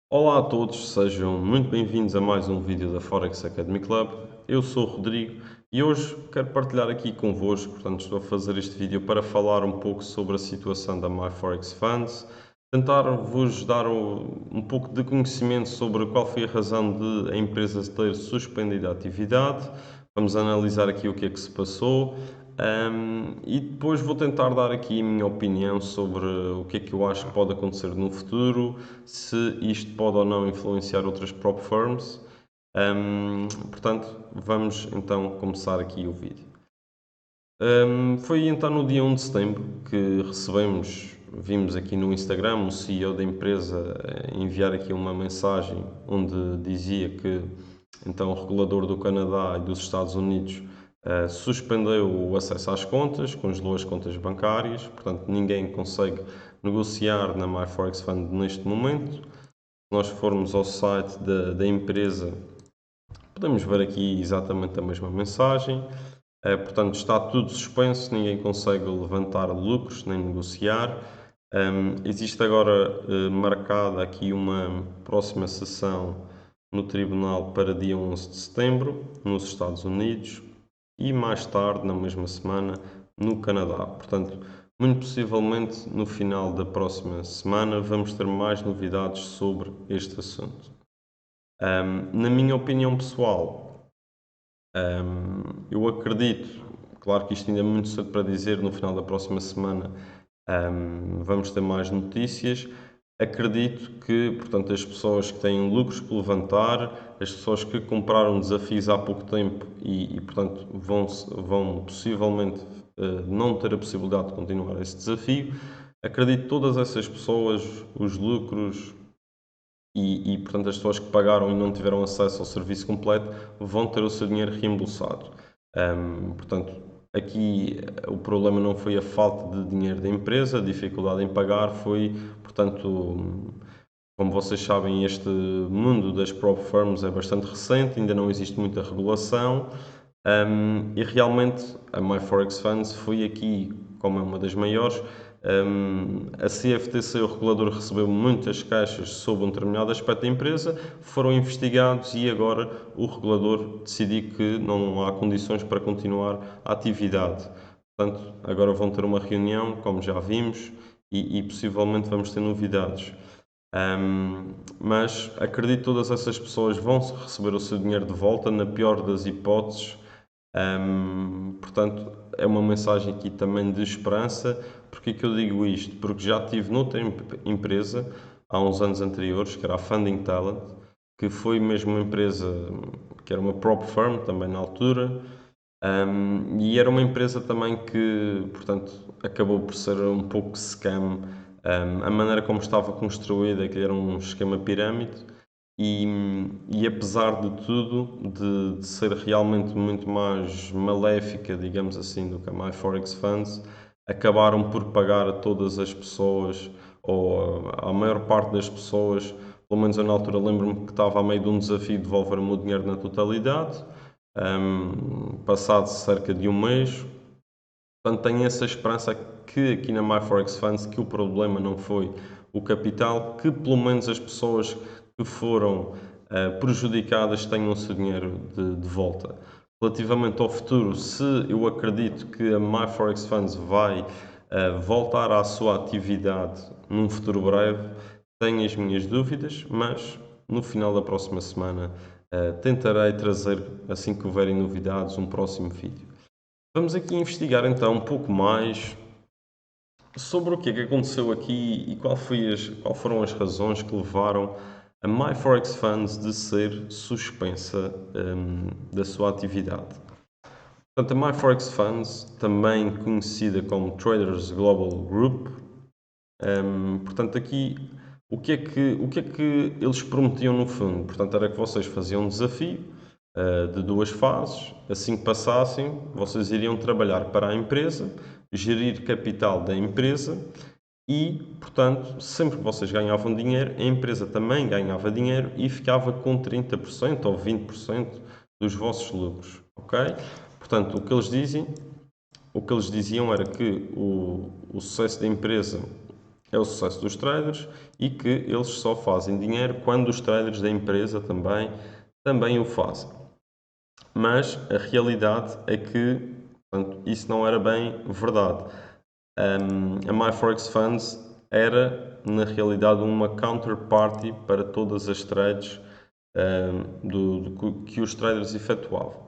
Olá a todos, sejam muito bem-vindos a mais um vídeo da Forex Academy Club. Eu sou o Rodrigo e hoje quero partilhar aqui convosco, portanto estou a fazer este vídeo para falar um pouco sobre a situação da MyForex Funds, tentar vos dar um pouco de conhecimento sobre qual foi a razão de a empresa ter suspendido a atividade. Vamos analisar aqui o que é que se passou. E depois vou tentar dar aqui a minha opinião sobre o que é que eu acho que pode acontecer no futuro, se isto pode ou não influenciar outras prop firms. Portanto, vamos então começar aqui o vídeo. Foi então no dia 1 de setembro que vimos aqui no Instagram o CEO da empresa enviar aqui uma mensagem onde dizia que então o regulador do Canadá e dos Estados Unidos suspendeu o acesso às contas, congelou as contas bancárias, portanto ninguém consegue negociar na MyForex Fund neste momento. Se nós formos ao site da empresa, podemos ver aqui exatamente a mesma mensagem. Portanto, está tudo suspenso, ninguém consegue levantar lucros nem negociar. Existe agora marcada aqui uma próxima sessão no tribunal para dia 11 de setembro, nos Estados Unidos, e mais tarde, na mesma semana, no Canadá. Portanto, muito possivelmente no final da próxima semana vamos ter mais novidades sobre este assunto. Na minha opinião pessoal, eu acredito, claro que isto ainda é muito cedo para dizer, no final da próxima semana vamos ter mais notícias. Acredito que, portanto, as pessoas que têm lucros por levantar, as pessoas que compraram desafios há pouco tempo portanto, vão possivelmente não ter a possibilidade de continuar esse desafio, acredito que todas essas pessoas, os lucros portanto, as pessoas que pagaram e não tiveram acesso ao serviço completo vão ter o seu dinheiro reembolsado. Portanto, aqui o problema não foi a falta de dinheiro da empresa, a dificuldade em pagar foi, portanto, como vocês sabem, este mundo das prop firms é bastante recente, ainda não existe muita regulação. E realmente a MyForex Funds foi aqui, como é uma das maiores, a CFTC, o regulador, recebeu muitas queixas sobre um determinado aspecto da empresa, foram investigados e agora o regulador decidiu que não há condições para continuar a atividade. Portanto, agora vão ter uma reunião, como já vimos, e possivelmente vamos ter novidades. Mas acredito que todas essas pessoas vão receber o seu dinheiro de volta, na pior das hipóteses. Portanto, é uma mensagem aqui também de esperança. Porque que eu digo isto? Porque já tive noutra empresa, há uns anos anteriores, que era a Funding Talent, que foi mesmo uma empresa que era uma prop firm também na altura, e era uma empresa também que, portanto, acabou por ser um pouco scam. A maneira como estava construída, que era um esquema pirâmide, e apesar de tudo, de ser realmente muito mais maléfica, digamos assim, do que a MyForex Funds, acabaram por pagar a todas as pessoas, ou a maior parte das pessoas, pelo menos eu na altura lembro-me que estava a meio de um desafio de devolver o meu dinheiro na totalidade, passado cerca de um mês. Portanto, tenho essa esperança que aqui na MyForex Funds que o problema não foi o capital, que pelo menos as pessoas que foram prejudicadas tenham o seu dinheiro de volta. Relativamente ao futuro, se eu acredito que a MyForex Funds vai voltar à sua atividade num futuro breve, tenho as minhas dúvidas, mas no final da próxima semana tentarei trazer, assim que houverem novidades, um próximo vídeo. Vamos aqui investigar então um pouco mais sobre o que é que aconteceu aqui e qual foram as razões que levaram a MyForex Funds de ser suspensa da sua atividade. Portanto, a MyForex Funds, também conhecida como Traders Global Group, portanto, aqui o que é que eles prometiam no fundo? Portanto, era que vocês faziam um desafio de duas fases. Assim que passassem, vocês iriam trabalhar para a empresa, gerir capital da empresa e, portanto, sempre que vocês ganhavam dinheiro, a empresa também ganhava dinheiro e ficava com 30% ou 20% dos vossos lucros, ok? Portanto, o que eles diziam era que o sucesso da empresa é o sucesso dos traders e que eles só fazem dinheiro quando os traders da empresa também o fazem. Mas a realidade é que, portanto, isso não era bem verdade. A MyForex Funds era, na realidade, uma counterparty para todas as trades que os traders efetuavam.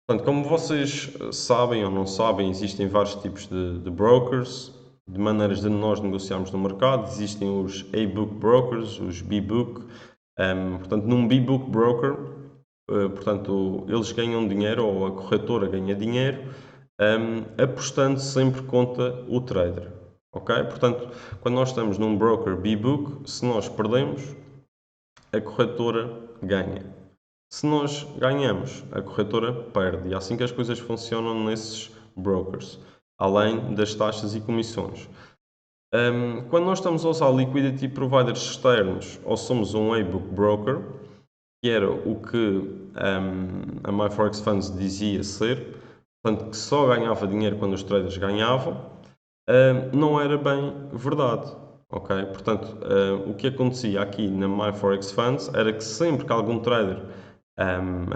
Portanto, como vocês sabem ou não sabem, existem vários tipos de brokers, de maneiras de nós negociarmos no mercado. Existem os A-Book Brokers, os B-Book. Portanto, num B-Book Broker, portanto, eles ganham dinheiro, ou a corretora ganha dinheiro, apostando sempre contra o trader. Ok? Portanto, quando nós estamos num broker B-Book, se nós perdemos, a corretora ganha. Se nós ganhamos, a corretora perde. E é assim que as coisas funcionam nesses brokers, além das taxas e comissões. Quando nós estamos a usar liquidity providers externos ou somos um A-Book broker, que era o que a MyForex Funds dizia ser, portanto, que só ganhava dinheiro quando os traders ganhavam, não era bem verdade. Ok? Portanto, o que acontecia aqui na MyForex Funds era que sempre que algum trader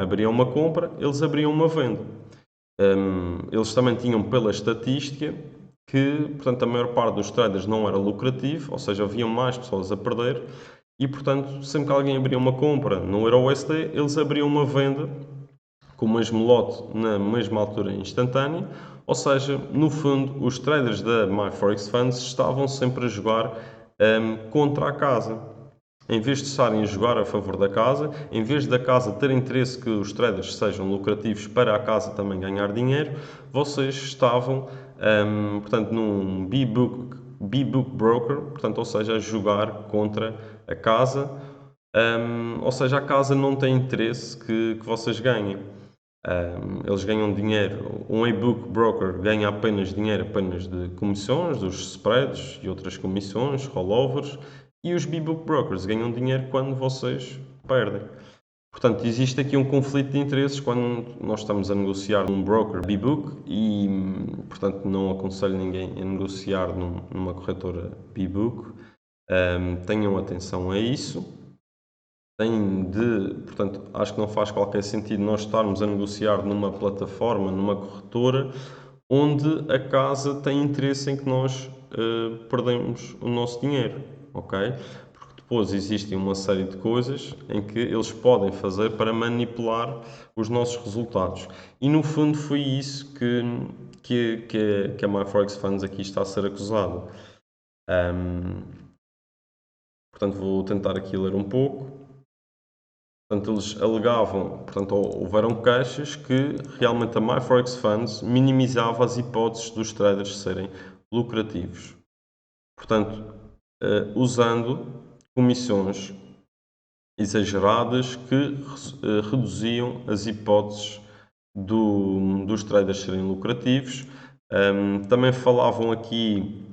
abria uma compra, eles abriam uma venda. Eles também tinham pela estatística que, portanto, a maior parte dos traders não era lucrativo, ou seja, haviam mais pessoas a perder e, portanto, sempre que alguém abria uma compra no EURUSD, eles abriam uma venda com o mesmo lote na mesma altura instantânea, ou seja, no fundo, os traders da MyForex Funds estavam sempre a jogar contra a casa. Em vez de estarem a jogar a favor da casa, em vez da casa ter interesse que os traders sejam lucrativos para a casa também ganhar dinheiro, vocês estavam, portanto, num B-Book Broker, portanto, ou seja, a jogar contra a casa, ou seja, a casa não tem interesse que vocês ganhem. Eles ganham dinheiro, um e-book broker ganha apenas dinheiro apenas de comissões, dos spreads e outras comissões, rollovers, e os B-book brokers ganham dinheiro quando vocês perdem. Portanto, existe aqui um conflito de interesses quando nós estamos a negociar num broker B-book e, portanto, não aconselho ninguém a negociar numa corretora B-book. Tenham atenção a isso. Portanto, acho que não faz qualquer sentido nós estarmos a negociar numa plataforma, numa corretora, onde a casa tem interesse em que nós perdemos o nosso dinheiro, ok? Porque depois existem uma série de coisas em que eles podem fazer para manipular os nossos resultados. E no fundo foi isso que a MyForex Funds aqui está a ser acusado. Portanto, vou tentar aqui ler um pouco. Portanto, eles alegavam, portanto, houveram queixas que realmente a MyForex Funds minimizava as hipóteses dos traders serem lucrativos. Portanto, usando comissões exageradas que reduziam as hipóteses dos traders serem lucrativos. Também falavam aqui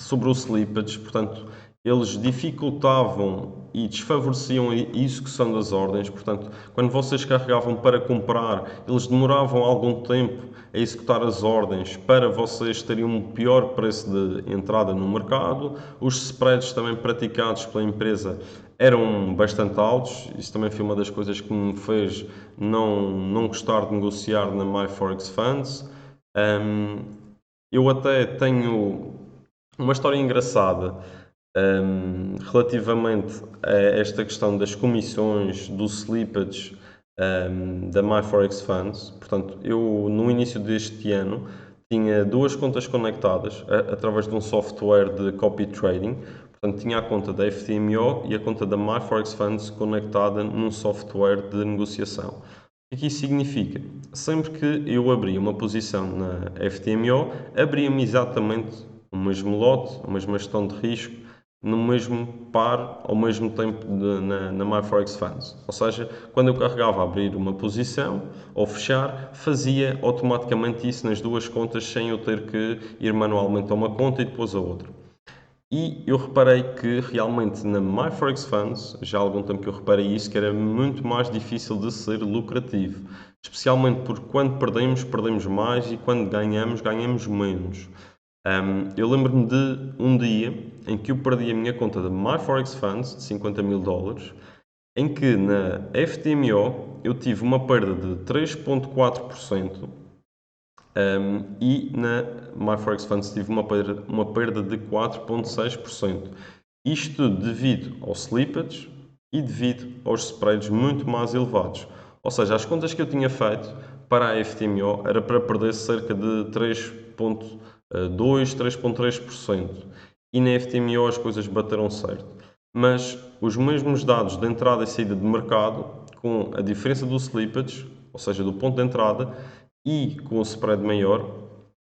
sobre o slippage, portanto, eles dificultavam e desfavoreciam a execução das ordens. Portanto, quando vocês carregavam para comprar, eles demoravam algum tempo a executar as ordens para vocês terem um pior preço de entrada no mercado. Os spreads também praticados pela empresa eram bastante altos. Isso também foi uma das coisas que me fez não gostar de negociar na MyForex Funds. Eu até tenho uma história engraçada relativamente a esta questão das comissões, do slippage da MyForex Funds. Portanto, eu no início deste ano tinha duas contas conectadas através de um software de copy trading. Portanto, tinha a conta da FTMO e a conta da MyForex Funds conectada num software de negociação. O que isso significa? Sempre que eu abria uma posição na FTMO, abria-me exatamente o mesmo lote, a mesma gestão de risco, no mesmo par, ao mesmo tempo na MyForex Funds. Ou seja, quando eu carregava a abrir uma posição ou fechar, fazia automaticamente isso nas duas contas sem eu ter que ir manualmente a uma conta e depois a outra. E eu reparei que realmente na MyForex Funds, já há algum tempo que eu reparei isso, que era muito mais difícil de ser lucrativo. Especialmente porque quando perdemos, perdemos mais e quando ganhamos, ganhamos menos. Eu lembro-me de um dia em que eu perdi a minha conta de MyForex Funds de 50 mil dólares, em que na FTMO eu tive uma perda de 3,4%, e na MyForex Funds tive uma perda de 4,6%. Isto tudo devido ao slippage e devido aos spreads muito mais elevados. Ou seja, as contas que eu tinha feito para a FTMO era para perder cerca de 3,2, 3,3%. E na FTMO as coisas bateram certo. Mas os mesmos dados de entrada e saída de mercado, com a diferença do slippage, ou seja, do ponto de entrada, e com o spread maior,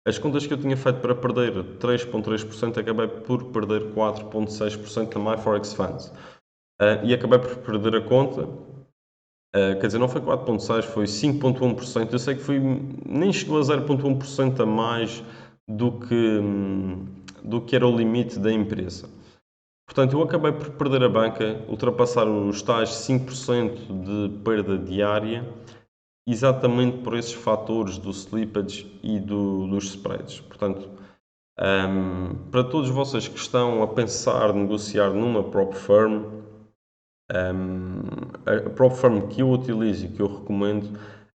as contas que eu tinha feito para perder 3,3%, acabei por perder 4,6% na MyForex Funds. E acabei por perder a conta. Quer dizer, não foi 4,6%, foi 5,1%. Eu sei que nem chegou a 0,1% a mais do que era o limite da empresa. Portanto, eu acabei por perder a banca, ultrapassar os tais 5% de perda diária, exatamente por esses fatores do slippage e dos spreads. Portanto, para todos vocês que estão a pensar negociar numa prop firm, a prop firm que eu utilizo e que eu recomendo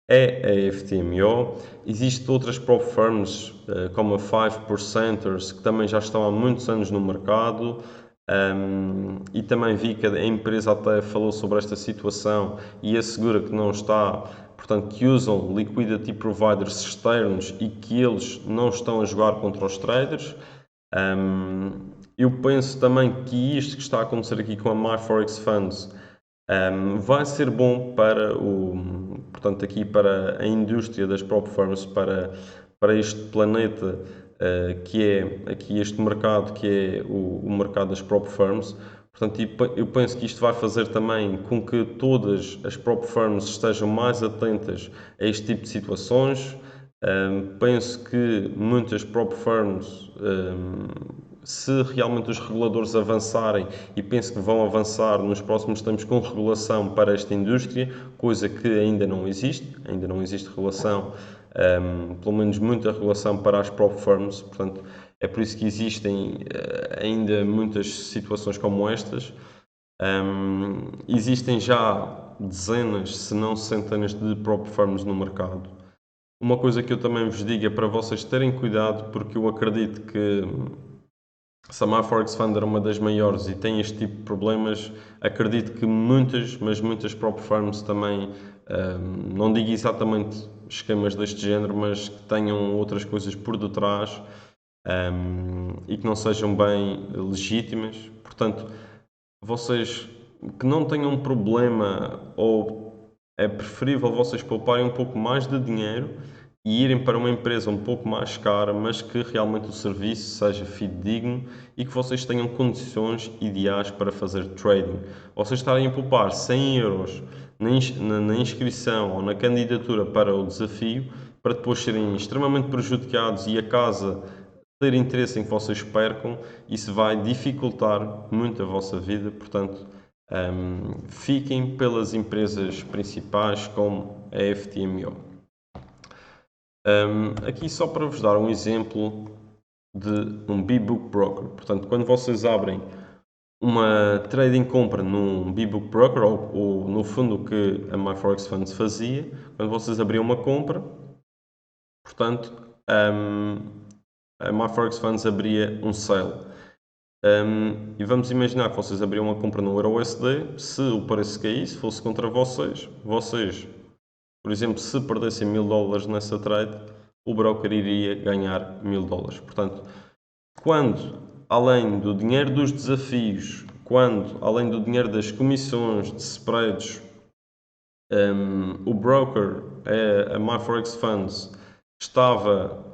é a FTMO. Existem outras prop firms, como a 5%ers, que também já estão há muitos anos no mercado. E também vi que a empresa até falou sobre esta situação e assegura que não está, portanto, que usam liquidity providers externos e que eles não estão a jogar contra os traders. Eu penso também que isto que está a acontecer aqui com a MyForex Funds vai ser bom para portanto, aqui para a indústria das prop firms, para este planeta que é aqui este mercado, que é o mercado das prop firms. Portanto, eu penso que isto vai fazer também com que todas as prop firms estejam mais atentas a este tipo de situações. Penso que muitas prop firms, se realmente os reguladores avançarem, e penso que vão avançar nos próximos tempos com regulação para esta indústria, coisa que ainda não existe regulação, pelo menos muita regulação para as prop firms, portanto, é por isso que existem ainda muitas situações como estas. Existem já dezenas, se não centenas de prop firms no mercado. Uma coisa que eu também vos digo é para vocês terem cuidado, porque eu acredito que se a MyForex Fund era uma das maiores e tem este tipo de problemas, acredito que muitas, mas muitas prop firms também, não digo exatamente esquemas deste género, mas que tenham outras coisas por detrás, e que não sejam bem legítimas. Portanto, vocês que não tenham um problema, ou é preferível vocês pouparem um pouco mais de dinheiro e irem para uma empresa um pouco mais cara, mas que realmente o serviço seja fidedigno e que vocês tenham condições ideais para fazer trading. Vocês estarem a poupar 100 euros na inscrição ou na candidatura para o desafio, para depois serem extremamente prejudicados e a casa ter interesse em que vocês percam, isso vai dificultar muito a vossa vida. Portanto, fiquem pelas empresas principais como a FTMO. Aqui só para vos dar um exemplo de um B-Book Broker. Portanto, quando vocês abrem uma trading compra num B-Book Broker, ou no fundo o que a MyForex Funds fazia, quando vocês abriam uma compra, portanto, a MyForex Funds abria um sale. E vamos imaginar que vocês abriam uma compra no EURUSD, se o preço caísse, fosse contra vocês, por exemplo, se perdessem 1000 dólares nessa trade, o broker iria ganhar 1000 dólares. Portanto, quando, além do dinheiro dos desafios, além do dinheiro das comissões, de spreads, o broker, a MyForex Funds, estava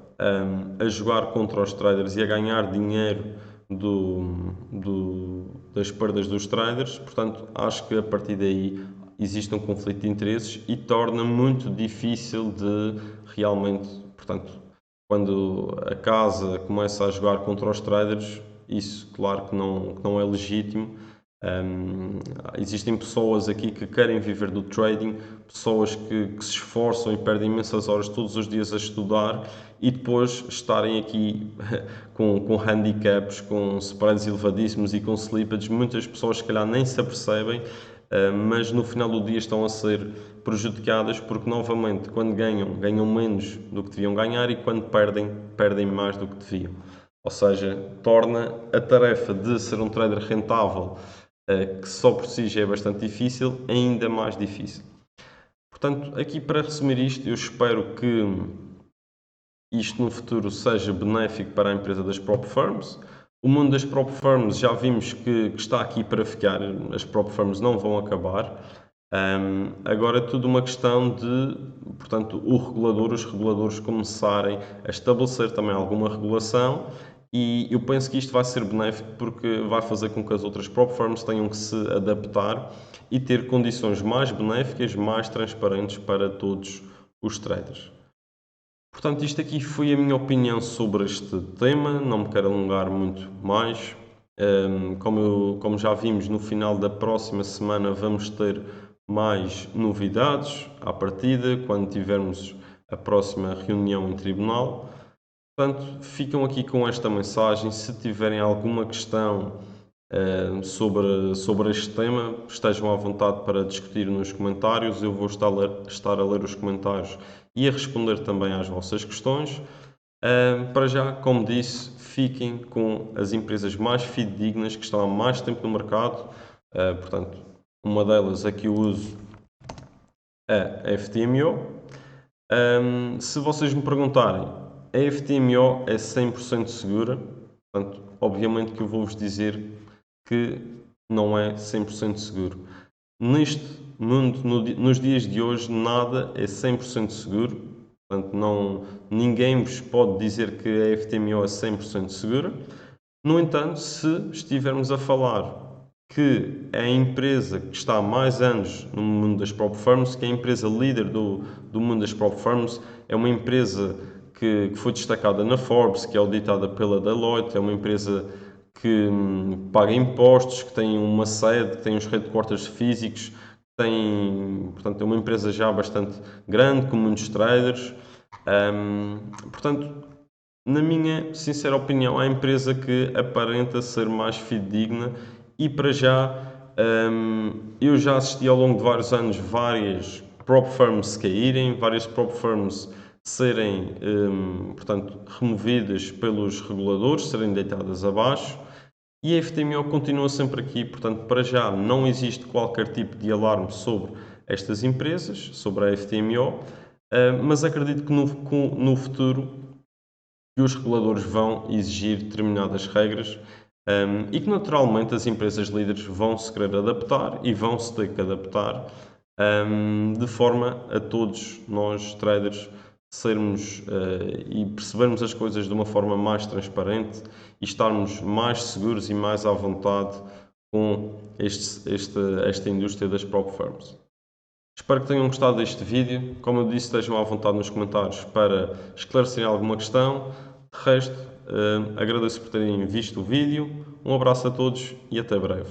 a jogar contra os traders e a ganhar dinheiro das perdas dos traders. Portanto, acho que a partir daí existe um conflito de interesses e torna muito difícil de realmente, portanto, quando a casa começa a jogar contra os traders, isso claro que não é legítimo, Existem pessoas aqui que querem viver do trading, pessoas que se esforçam e perdem imensas horas todos os dias a estudar e depois estarem aqui com handicaps, com spreads elevadíssimos e com slippage. Muitas pessoas, se calhar, nem se apercebem, mas no final do dia estão a ser prejudicadas porque, novamente, quando ganham, ganham menos do que deviam ganhar e quando perdem, perdem mais do que deviam. Ou seja, torna a tarefa de ser um trader rentável, que só por si já é bastante difícil, ainda mais difícil. Portanto, aqui para resumir isto, eu espero que isto no futuro seja benéfico para a empresa das prop firms. O mundo das prop firms já vimos que está aqui para ficar, as prop firms não vão acabar. Agora é tudo uma questão de, portanto, os reguladores começarem a estabelecer também alguma regulação e eu penso que isto vai ser benéfico porque vai fazer com que as outras prop firms tenham que se adaptar e ter condições mais benéficas, mais transparentes para todos os traders. Portanto, isto aqui foi a minha opinião sobre este tema, não me quero alongar muito mais. Como já vimos, no final da próxima semana vamos ter mais novidades à partida, quando tivermos a próxima reunião em tribunal. Portanto, ficam aqui com esta mensagem. Se tiverem alguma questão sobre este tema, estejam à vontade para discutir nos comentários. Eu vou estar a ler os comentários e a responder também às vossas questões. Para já, como disse, fiquem com as empresas mais fidedignas que estão há mais tempo no mercado. Portanto, uma delas a que eu uso é a FTMO. Se vocês me perguntarem, a FTMO é 100% segura? Portanto, obviamente que eu vou-vos dizer que não é 100% seguro. Neste mundo, nos dias de hoje, nada é 100% seguro. Portanto, ninguém vos pode dizer que a FTMO é 100% segura. No entanto, se estivermos a falar que é a empresa que está há mais anos no mundo das prop firms, que é a empresa líder do mundo das prop firms, é uma empresa que foi destacada na Forbes, que é auditada pela Deloitte, é uma empresa que paga impostos, que tem uma sede, que tem os headquarters físicos, portanto, é uma empresa já bastante grande, com muitos traders. Portanto, na minha sincera opinião, é a empresa que aparenta ser mais fidedigna e para já eu já assisti ao longo de vários anos várias prop firms caírem, várias prop firms serem, portanto, removidas pelos reguladores, serem deitadas abaixo e a FTMO continua sempre aqui, portanto, para já não existe qualquer tipo de alarme sobre estas empresas, sobre a FTMO, mas acredito que no futuro que os reguladores vão exigir determinadas regras e que naturalmente as empresas líderes vão se querer adaptar e vão se ter que adaptar de forma a todos nós traders sermos e percebermos as coisas de uma forma mais transparente e estarmos mais seguros e mais à vontade com esta indústria das prop firms. Espero que tenham gostado deste vídeo. Como eu disse, estejam à vontade nos comentários para esclarecerem alguma questão. De resto, agradeço por terem visto o vídeo. Um abraço a todos e até breve.